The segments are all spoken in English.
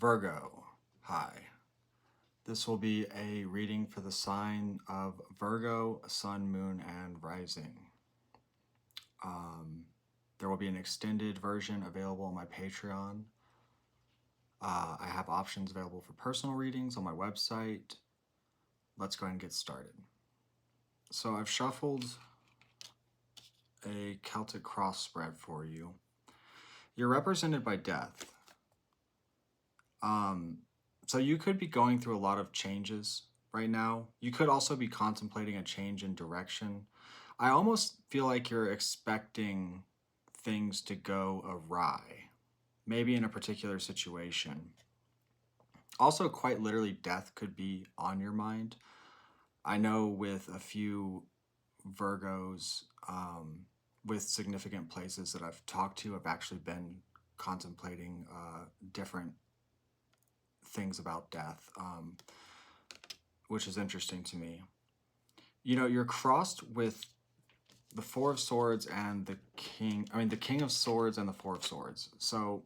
Virgo, hi. This will be a reading for the sign of Virgo, Sun, Moon, and Rising. There will be an extended version available on my Patreon. I have options available for personal readings on my website. Let's go ahead and get started. So I've shuffled a Celtic cross spread for you. You're represented by death. So you could be going through a lot of changes right now. You could also be contemplating a change in direction. I almost feel like you're expecting things to go awry, maybe in a particular situation. Also, quite literally, death could be on your mind. I know with a few Virgos with significant places that I've talked to, I've actually been contemplating different things about death, which is interesting to me. You know, you're crossed with the Four of Swords and the King of Swords and the Four of Swords. So,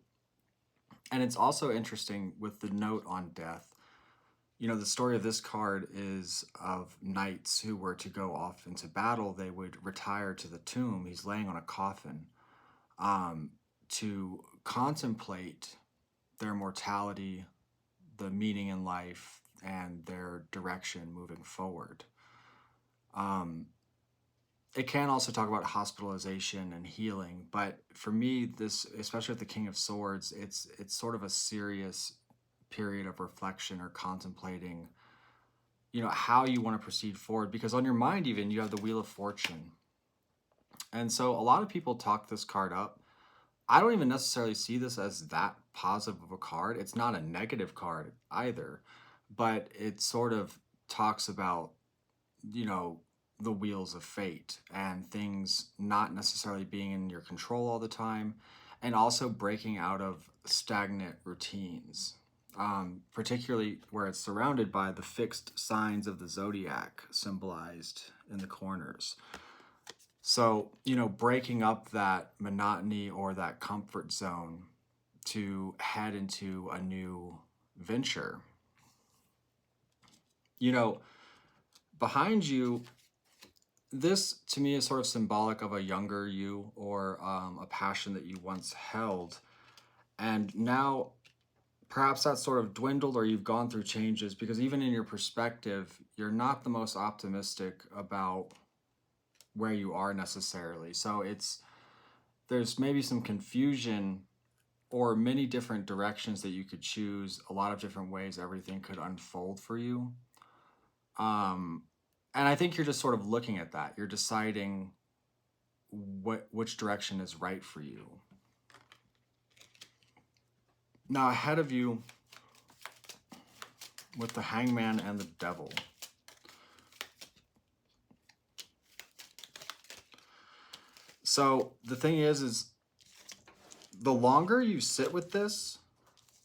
and it's also interesting with the note on death. You know, the story of this card is of knights who were to go off into battle. They would retire to the tomb. He's laying on a coffin to contemplate their mortality, the meaning in life, and their direction moving forward. It can also talk about hospitalization and healing, but for me, this, especially with the King of Swords, it's sort of a serious period of reflection or contemplating, you know, how you want to proceed forward, because on your mind even you have the Wheel of Fortune. And so a lot of people talk this card up. I don't even necessarily see this as that positive of a card. It's not a negative card either, but it sort of talks about, you know, the wheels of fate and things not necessarily being in your control all the time, and also breaking out of stagnant routines, particularly where it's surrounded by the fixed signs of the zodiac symbolized in the corners. So, you know, breaking up that monotony or that comfort zone to head into a new venture. You know, behind you, this to me is sort of symbolic of a younger you, or a passion that you once held. And now perhaps that's sort of dwindled, or you've gone through changes, because even in your perspective, you're not the most optimistic about where you are necessarily. So there's maybe some confusion or many different directions that you could choose, a lot of different ways everything could unfold for you. And I think you're just sort of looking at that. You're deciding which direction is right for you. Now ahead of you, with the Hangman and the Devil. So the thing is the longer you sit with this,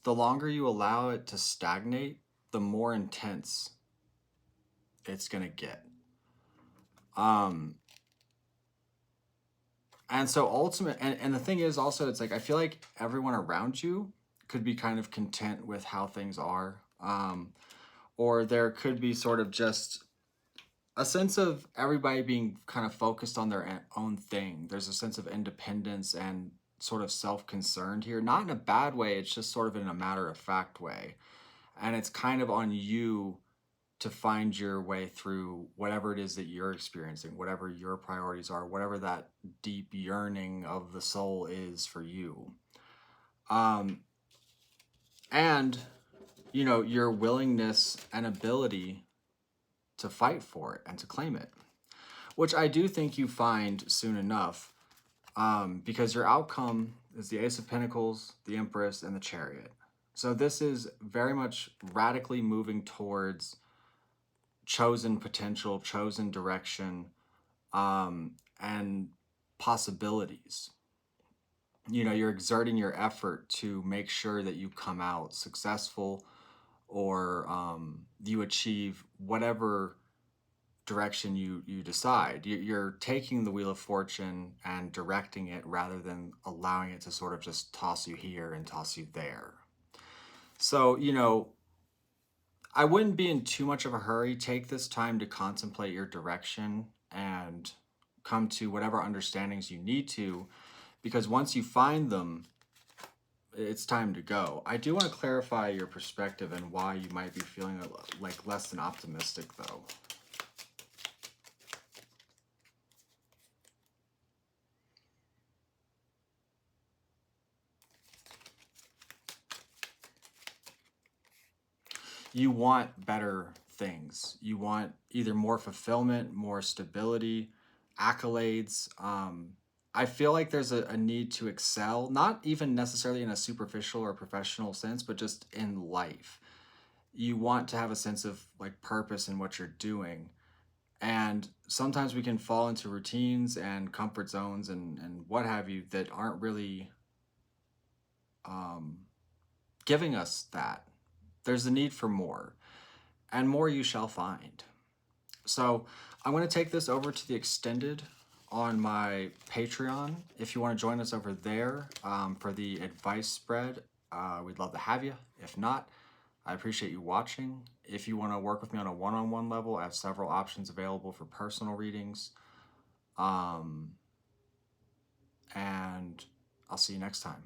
the longer you allow it to stagnate, the more intense it's going to get. And so and the thing is also, it's like, I feel like everyone around you could be kind of content with how things are. Or there could be sort of just a sense of everybody being kind of focused on their own thing. There's a sense of independence and sort of self-concerned here, not in a bad way. It's just sort of in a matter-of-fact way. And it's kind of on you to find your way through whatever it is that you're experiencing, whatever your priorities are, whatever that deep yearning of the soul is for you. And, you know, your willingness and ability to fight for it and to claim it, which I do think you find soon enough, because your outcome is the Ace of Pentacles, the Empress, and the Chariot. So this is very much radically moving towards chosen potential, chosen direction, and possibilities. You know, you're exerting your effort to make sure that you come out successful, or you achieve whatever direction you decide. You're taking the Wheel of Fortune and directing it, rather than allowing it to sort of just toss you here and toss you there. So, I wouldn't be in too much of a hurry. Take this time to contemplate your direction and come to whatever understandings you need to, because once you find them, it's time to go. I do want to clarify your perspective and why you might be feeling like less than optimistic, though. You want better things. You want either more fulfillment, more stability, accolades. I feel like there's a need to excel, not even necessarily in a superficial or professional sense, but just in life. You want to have a sense of like purpose in what you're doing. And sometimes we can fall into routines and comfort zones and what have you that aren't really um, giving us that. There's a need for more, and more you shall find. So I'm going to take this over to the extended on my Patreon. If you want to join us over there for the advice spread, we'd love to have you. If not, I appreciate you watching. If you want to work with me on a one-on-one level, I have several options available for personal readings. And I'll see you next time.